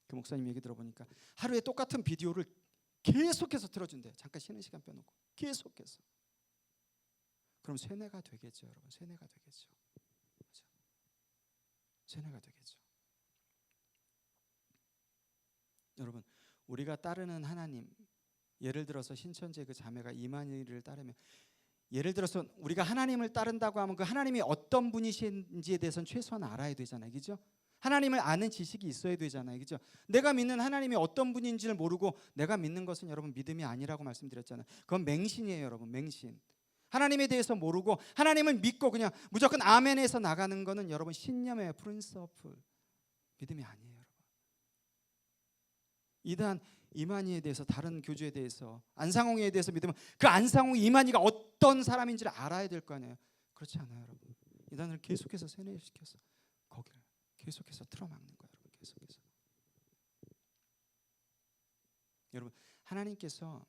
[SPEAKER 1] 그 목사님 얘기 들어보니까 하루에 똑같은 비디오를 계속해서 틀어준대. 잠깐 쉬는 시간 빼놓고 계속해서. 그럼 쇠뇌가 되겠죠, 여러분. 쇠뇌가 되겠죠. 그렇죠? 쇠뇌가 되겠죠. 여러분, 우리가 따르는 하나님, 예를 들어서 신천지의 그 자매가 이만희를 따르면, 예를 들어서 우리가 하나님을 따른다고 하면 그 하나님이 어떤 분이신지에 대해서는 최소한 알아야 되잖아요, 그죠? 하나님을 아는 지식이 있어야 되잖아요, 그죠? 내가 믿는 하나님이 어떤 분인지를 모르고 내가 믿는 것은 여러분 믿음이 아니라고 말씀드렸잖아요. 그건 맹신이에요, 여러분. 맹신. 하나님에 대해서 모르고 하나님을 믿고 그냥 무조건 아멘해서 나가는 거는 여러분 신념의 프린서플, 믿음이 아니에요, 여러분. 이단 이만희에 대해서, 다른 교주에 대해서, 안상홍에 대해서 믿으면 그 안상홍 이만희가 어떤 사람인지를 알아야 될 거 아니에요. 그렇지 않아요, 여러분. 이단을 계속해서 세뇌시켜서 거기를 계속해서 틀어막는 거예요, 여러분. 계속해서. 여러분, 하나님께서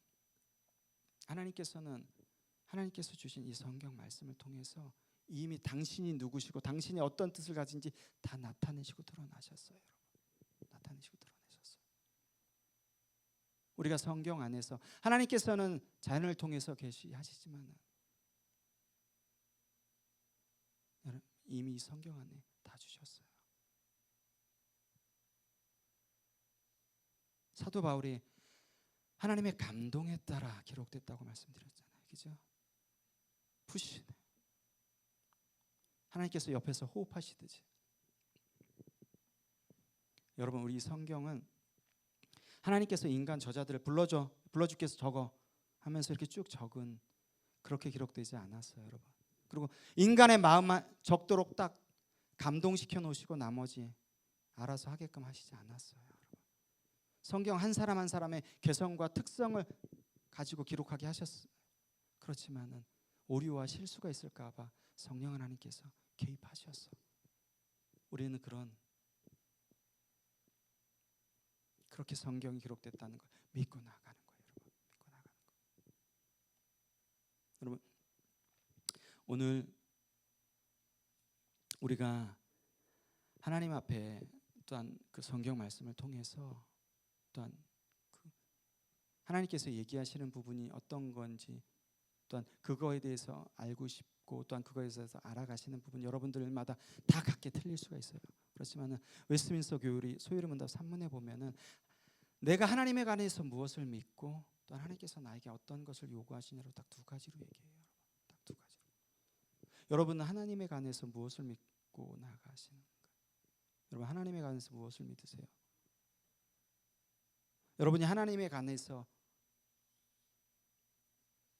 [SPEAKER 1] 주신 이 성경 말씀을 통해서 이미 당신이 누구시고 당신이 어떤 뜻을 가진지 다 나타내시고 드러나셨어요, 여러분. 나타내시고 드러내셨어요. 우리가 성경 안에서 하나님께서는 자연을 통해서 계시하시지만 이미 성경 안에 다 주셨어요. 사도 바울이 하나님의 감동에 따라 기록됐다고 말씀드렸잖아요, 그죠? 푸시. 하나님께서 옆에서 호흡하시듯이. 여러분, 우리 성경은 하나님께서 인간 저자들을 불러주께서 적어 하면서 이렇게 쭉 적은, 그렇게 기록되지 않았어요, 여러분. 그리고 인간의 마음만 적도록 딱 감동시켜 놓으시고 나머지 알아서 하게끔 하시지 않았어요, 여러분. 성경 한 사람 한 사람의 개성과 특성을 가지고 기록하게 하셨어요. 그렇지만은 오류와 실수가 있을까 봐 성령 하나님께서 개입하셨어. 우리는 그렇게 성경이 기록됐다는 걸 믿고 나가는 거예요, 여러분. 믿고 나가는 거. 여러분, 오늘 우리가 하나님 앞에 또한 그 성경 말씀을 통해서 또한 하나님께서 얘기하시는 부분이 어떤 건지, 또한 그거에 대해서 알고 싶고 또한 그거에 대해서 알아가시는 부분, 여러분들마다 다 각기 틀릴 수가 있어요. 그렇지만은 웨스트민스터 교리 소유를 문답 3문에 보면은 내가 하나님에 관해서 무엇을 믿고 또 하나님께서 나에게 어떤 것을 요구하시냐로 딱 두 가지로 얘기해요. 딱 두 가지로. 여러분은 하나님에 관해서 무엇을 믿고 나가시는가? 여러분, 하나님에 관해서 무엇을 믿으세요? 여러분이 하나님에 관해서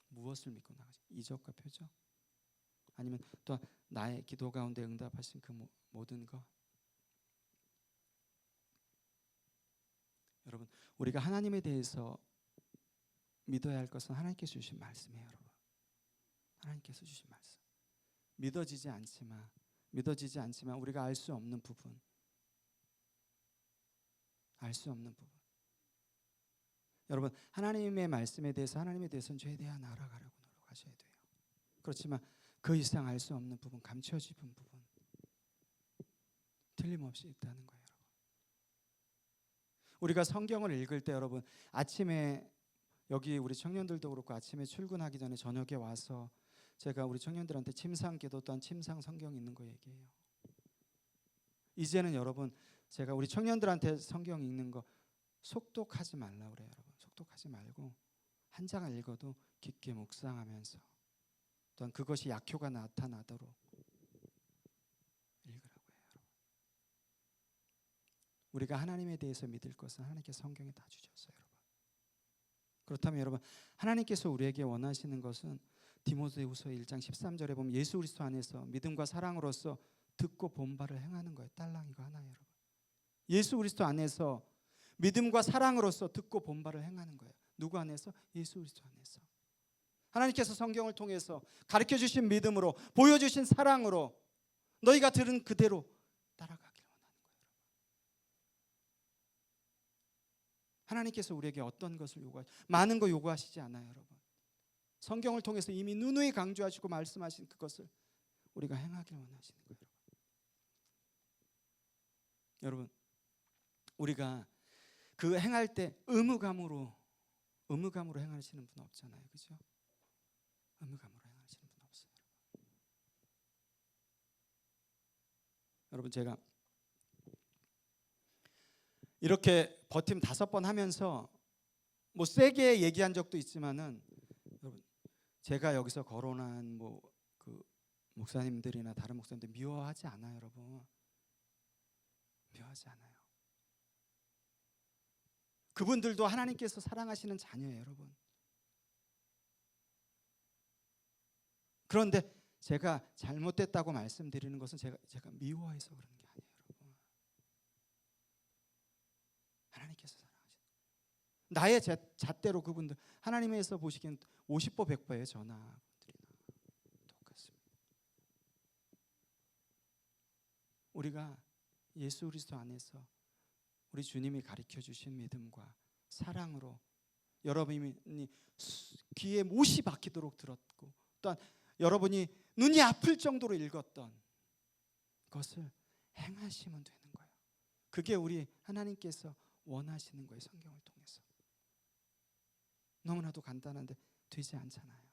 [SPEAKER 1] 무엇을 믿고 나가세요? 이적과 표적? 아니면 또 나의 기도 가운데 응답하신 그 모든 것? 여러분, 우리가 하나님에 대해서 믿어야 할 것은 하나님께서 주신 말씀이에요, 여러분. 하나님께서 주신 말씀. 믿어지지 않지만 우리가 알 수 없는 부분, 여러분, 하나님의 말씀에 대해서, 하나님에 대해서는 최대한 알아가려고 노력하셔야 돼요. 그렇지만 그 이상 알 수 없는 부분, 감춰진 부분 틀림없이 있다는 거예요, 여러분. 우리가 성경을 읽을 때 여러분, 아침에 여기 우리 청년들도 그렇고 아침에 출근하기 전에 저녁에 와서 제가 우리 청년들한테 침상기도 또한 침상 성경 있는 거 얘기해요. 이제는 여러분, 제가 우리 청년들한테 성경 읽는 거 속독하지 말라고 그래요, 여러분. 속독하지 말고 한 장을 읽어도 깊게 묵상하면서 또한 그것이 약효가 나타나도록 읽으라고 해요, 여러분. 우리가 하나님에 대해서 믿을 것은 하나님께서 성경에 다 주셨어요, 여러분. 그렇다면 여러분, 하나님께서 우리에게 원하시는 것은 디모데후서 1장 13절에 보면 예수 그리스도 안에서 믿음과 사랑으로서 듣고 본 바를 행하는 거예요. 딸랑 이거 하나예요, 여러분. 예수 그리스도 안에서 믿음과 사랑으로서 듣고 본 바를 행하는 거예요. 누구 안에서? 예수 그리스도 안에서. 하나님께서 성경을 통해서 가르쳐 주신 믿음으로, 보여주신 사랑으로 너희가 들은 그대로 따라가길 원하는 거예요. 하나님께서 우리에게 어떤 것을 많은 거 요구하시지 않아요, 여러분. 성경을 통해서 이미 누누이 강조하시고 말씀하신 그것을 우리가 행하길 원하시는 거예요. 여러분, 우리가 그 행할 때 의무감으로 행하시는 분 없잖아요, 그죠? 의무감으로 행하시는 분 없어요. 여러분, 제가 이렇게 버팀 5번 하면서 뭐 세게 얘기한 적도 있지만은, 여러분, 제가 여기서 거론한 그 목사님들이나 다른 목사님들 미워하지 않아요, 여러분. 미워하지 않아요. 그분들도 하나님께서 사랑하시는 자녀예요, 여러분. 그런데 제가 잘못됐다고 말씀드리는 것은 제가 미워해서 그런 게 아니에요, 여러분. 하나님께서 사랑하시는, 나의 잣대로 그분들 하나님에서 보시기엔 50보 100보예요. 저나 똑같습니다. 우리가 예수 그리스도 안에서 우리 주님이 가르쳐 주신 믿음과 사랑으로 여러분이 귀에 못이 박히도록 들었고, 또한 여러분이 눈이 아플 정도로 읽었던 것을 행하시면 되는 거예요. 그게 우리 하나님께서 원하시는 거예요, 성경을 통해서. 너무나도 간단한데 되지 않잖아요,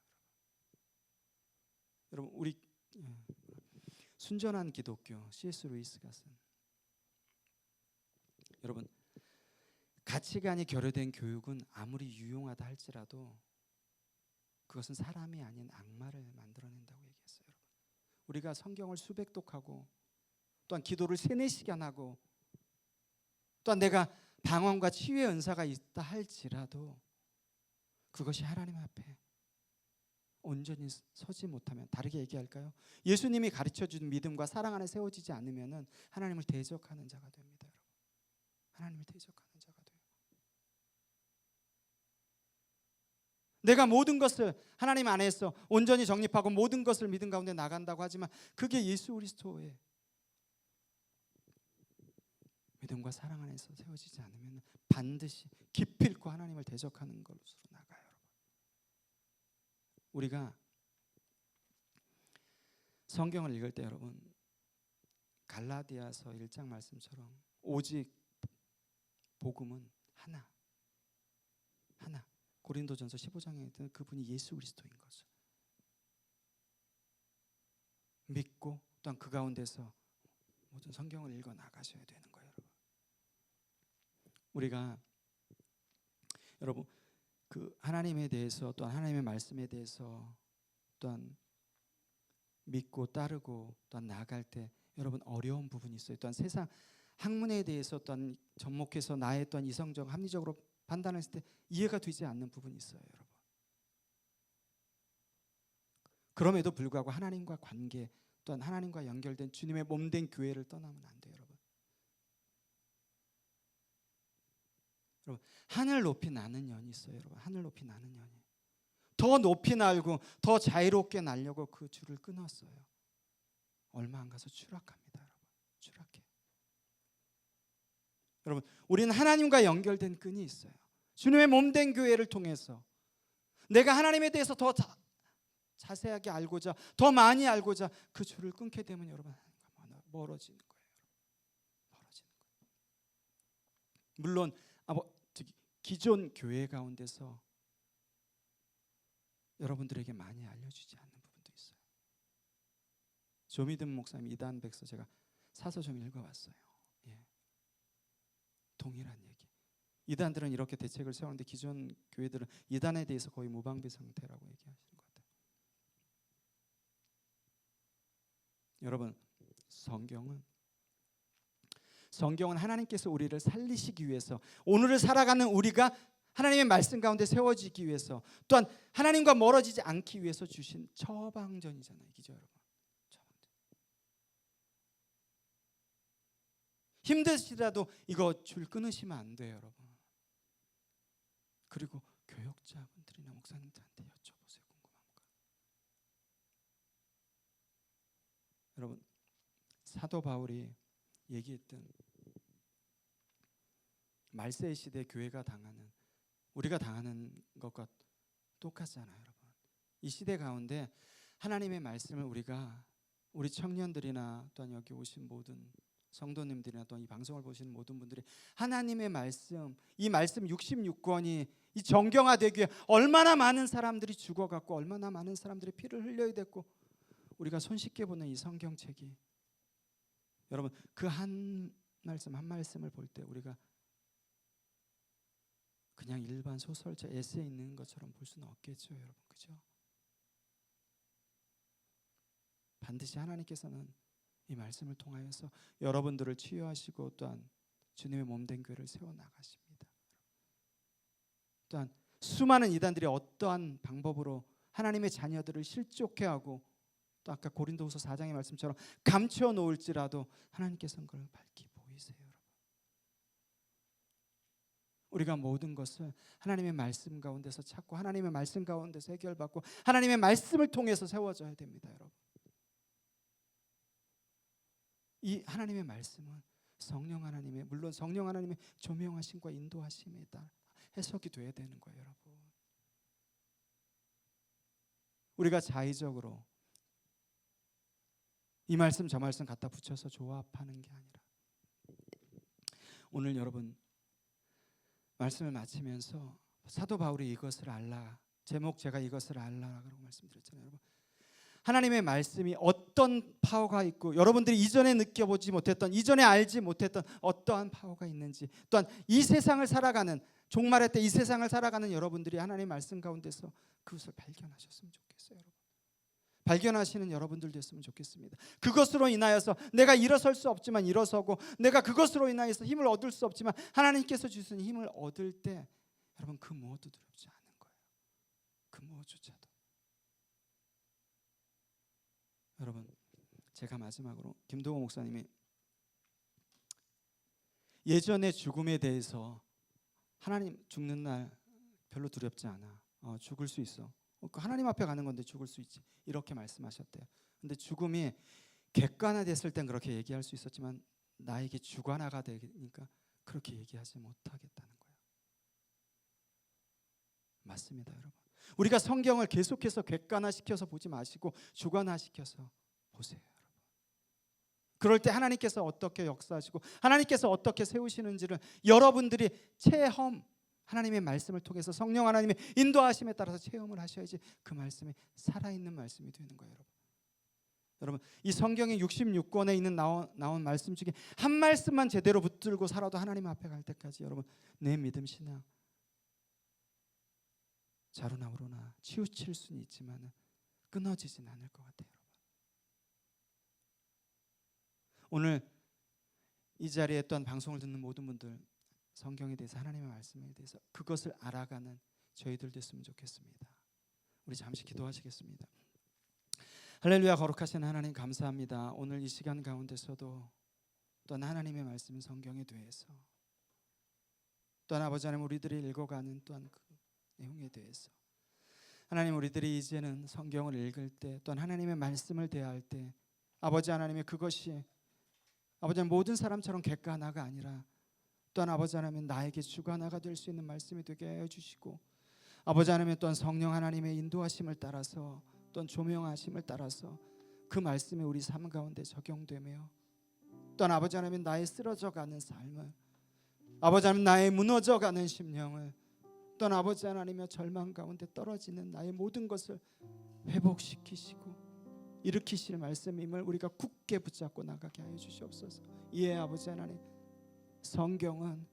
[SPEAKER 1] 여러분. 우리 순전한 기독교 C.S. 루이스가 쓴, 여러분, 가치관이 결여된 교육은 아무리 유용하다 할지라도 그것은 사람이 아닌 악마를 만들어낸다고 얘기했어요, 여러분. 우리가 성경을 수백 독하고, 또한 기도를 3-4시간 하고, 또한 내가 방언과 치유의 은사가 있다 할지라도 그것이 하나님 앞에 온전히 서지 못하면, 다르게 얘기할까요? 예수님이 가르쳐준 믿음과 사랑 안에 세워지지 않으면 하나님을 대적하는 자가 됩니다, 여러분. 하나님을 대적하는 자가 돼요. 내가 모든 것을 하나님 안에서 온전히 정립하고 모든 것을 믿음 가운데 나간다고 하지만 그게 예수 그리스도의 믿음과 사랑 안에서 세워지지 않으면 반드시 기필코 하나님을 대적하는 것으로 나가요, 여러분. 우리가 성경을 읽을 때, 여러분, 갈라디아서 1장 말씀처럼 오직 복음은 하나. 고린도전서 15장에 있던 그분이 예수 그리스도인 거죠. 믿고 또한 그 가운데서 모든 성경을 읽어 나가셔야 되는 거예요, 여러분. 우리가 여러분 그 하나님에 대해서, 또한 하나님의 말씀에 대해서 또한 믿고 따르고 또한 나아갈 때 여러분 어려운 부분이 있어요. 또한 세상 학문에 대해서 또한 접목해서 나의 또한 이성적 합리적으로 판단했을 때 이해가 되지 않는 부분이 있어요, 여러분. 그럼에도 불구하고 하나님과 관계, 또한 하나님과 연결된 주님의 몸된 교회를 떠나면 안 돼요, 여러분. 여러분, 하늘 높이 나는 연이 있어요, 여러분. 하늘 높이 나는 연이. 더 높이 날고 더 자유롭게 날려고 그 줄을 끊었어요. 얼마 안 가서 추락합니다, 여러분. 추락해. 여러분, 우리는 하나님과 연결된 끈이 있어요. 주님의 몸된 교회를 통해서 내가 하나님에 대해서 더 자세하게 알고자, 더 많이 알고자 그 줄을 끊게 되면 여러분 하나님과 멀어지는 거예요, 여러분. 멀어지는 거예요. 물론 기존 교회 가운데서 여러분들에게 많이 알려주지 않는 부분도 있어요. 조미든 목사님 이단 백서 제가 사서 좀 읽어봤어요. 예. 동일한 얘기. 이단들은 이렇게 대책을 세우는데 기존 교회들은 이단에 대해서 거의 무방비 상태라고 얘기하시는 것 같아요. 여러분, 성경은 하나님께서 우리를 살리시기 위해서, 오늘을 살아가는 우리가 하나님의 말씀 가운데 세워지기 위해서, 또한 하나님과 멀어지지 않기 위해서 주신 처방전이잖아요, 그죠, 여러분? 처방전. 힘드시라도 이거 줄 끊으시면 안 돼요, 여러분. 그리고 교역자분들이나 목사님들한테 여쭤보세요, 궁금하면. 여러분, 사도 바울이 얘기했던 말세 시대 교회가 당하는, 우리가 당하는 것과 똑같잖아요, 여러분. 이 시대 가운데 하나님의 말씀을 우리 청년들이나 또한 여기 오신 모든 성도님들이나 또한 이 방송을 보시는 모든 분들이 하나님의 말씀, 이 말씀 66권이 이 정경화되기 위해 얼마나 많은 사람들이 죽어갔고 얼마나 많은 사람들이 피를 흘려야 됐고, 우리가 손쉽게 보는 이 성경책이, 여러분, 그 한 말씀 한 말씀을 볼 때 우리가 그냥 일반 소설책 에세이 있는 것처럼 볼 수는 없겠죠, 여러분. 그죠? 반드시 하나님께서는 이 말씀을 통하여서 여러분들을 치유하시고 또한 주님의 몸된 교회를 세워나가십니다. 또한 수많은 이단들이 어떠한 방법으로 하나님의 자녀들을 실족해 하고, 또 아까 고린도후서 4장의 말씀처럼 감춰 놓을지라도 하나님께서는 그걸 밝히 보이세요, 여러분. 우리가 모든 것을 하나님의 말씀 가운데서 찾고 하나님의 말씀 가운데서 해결받고 하나님의 말씀을 통해서 세워져야 됩니다, 여러분. 이 하나님의 말씀은 성령 하나님의, 물론 성령 하나님의 조명하심과 인도하심에 따라 해석이 돼야 되는 거예요, 여러분. 우리가 자의적으로 이 말씀 저 말씀 갖다 붙여서 조합하는 게 아니라, 오늘 여러분 말씀을 마치면서 사도 바울이 이것을 알라, 제목 제가 이것을 알라라고 말씀드렸잖아요, 여러분. 하나님의 말씀이 어떤 파워가 있고 여러분들이 이전에 느껴보지 못했던, 이전에 알지 못했던 어떠한 파워가 있는지, 또한 이 세상을 살아가는, 종말의 때 이 세상을 살아가는 여러분들이 하나님의 말씀 가운데서 그것을 발견하셨으면 좋겠어요, 여러분. 발견하시는 여러분들 됐으면 좋겠습니다. 그것으로 인하여서 내가 일어설 수 없지만 일어서고, 내가 그것으로 인하여서 힘을 얻을 수 없지만 하나님께서 주시는 힘을 얻을 때, 여러분, 그 무엇도 두렵지 않은 거예요. 그 무엇조차도. 여러분, 제가 마지막으로 김동호 목사님이 예전의 죽음에 대해서, 하나님 죽는 날 별로 두렵지 않아, 죽을 수 있어, 하나님 앞에 가는 건데 죽을 수 있지, 이렇게 말씀하셨대요. 근데 죽음이 객관화됐을 땐 그렇게 얘기할 수 있었지만 나에게 주관화가 되니까 그렇게 얘기하지 못하겠다는 거예요. 맞습니다, 여러분. 우리가 성경을 계속해서 객관화시켜서 보지 마시고 주관화시켜서 보세요, 여러분. 그럴 때 하나님께서 어떻게 역사하시고 하나님께서 어떻게 세우시는지를 여러분들이 체험, 하나님의 말씀을 통해서 성령 하나님의 인도하심에 따라서 체험을 하셔야지 그 말씀이 살아있는 말씀이 되는 거예요, 여러분. 여러분, 이 성경의 66권에 있는 나온 말씀 중에 한 말씀만 제대로 붙들고 살아도 하나님 앞에 갈 때까지, 여러분, 내 믿음 신앙 자루나 우루나 치우칠 수는 있지만 끊어지진 않을 것 같아요, 여러분. 오늘 이 자리에 또한 방송을 듣는 모든 분들, 성경에 대해서, 하나님의 말씀에 대해서 그것을 알아가는 저희들 됐으면 좋겠습니다. 우리 잠시 기도하시겠습니다. 할렐루야. 거룩하신 하나님, 감사합니다. 오늘 이 시간 가운데서도 또한 하나님의 말씀 성경에 대해서, 또한 아버지 하나님 우리들이 읽어가는 또한 그 내용에 대해서, 하나님 우리들이 이제는 성경을 읽을 때, 또한 하나님의 말씀을 대할 때, 아버지 하나님의 그것이 아버지 하나님 모든 사람처럼 객관화가 아니라, 또한 아버지 하나님 나에게 주관화가 될 수 있는 말씀이 되게 해주시고, 아버지 하나님 또한 성령 하나님의 인도하심을 따라서, 또한 조명하심을 따라서 그 말씀이 우리 삶 가운데 적용되며, 또한 아버지 하나님 나의 쓰러져가는 삶을, 아버지 하나님 나의 무너져가는 심령을, 또한 아버지 하나님의 절망 가운데 떨어지는 나의 모든 것을 회복시키시고 일으키실 말씀임을 우리가 굳게 붙잡고 나가게 하여 주시옵소서. 예, 아버지 하나님, 성경은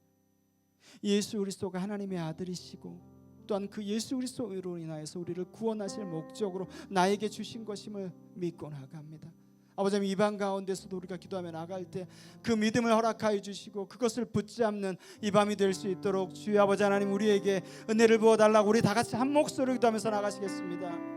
[SPEAKER 1] 예수 그리스도가 하나님의 아들이시고 또한 그 예수 그리스도로 인하여서 우리를 구원하실 목적으로 나에게 주신 것임을 믿고 나갑니다. 아버지 하나님, 이방 가운데서도 우리가 기도하며 나갈 때 그 믿음을 허락하여 주시고 그것을 붙잡는 이 밤이 될 수 있도록 주여 아버지 하나님 우리에게 은혜를 부어달라고 우리 다 같이 한 목소리로 기도하면서 나가시겠습니다.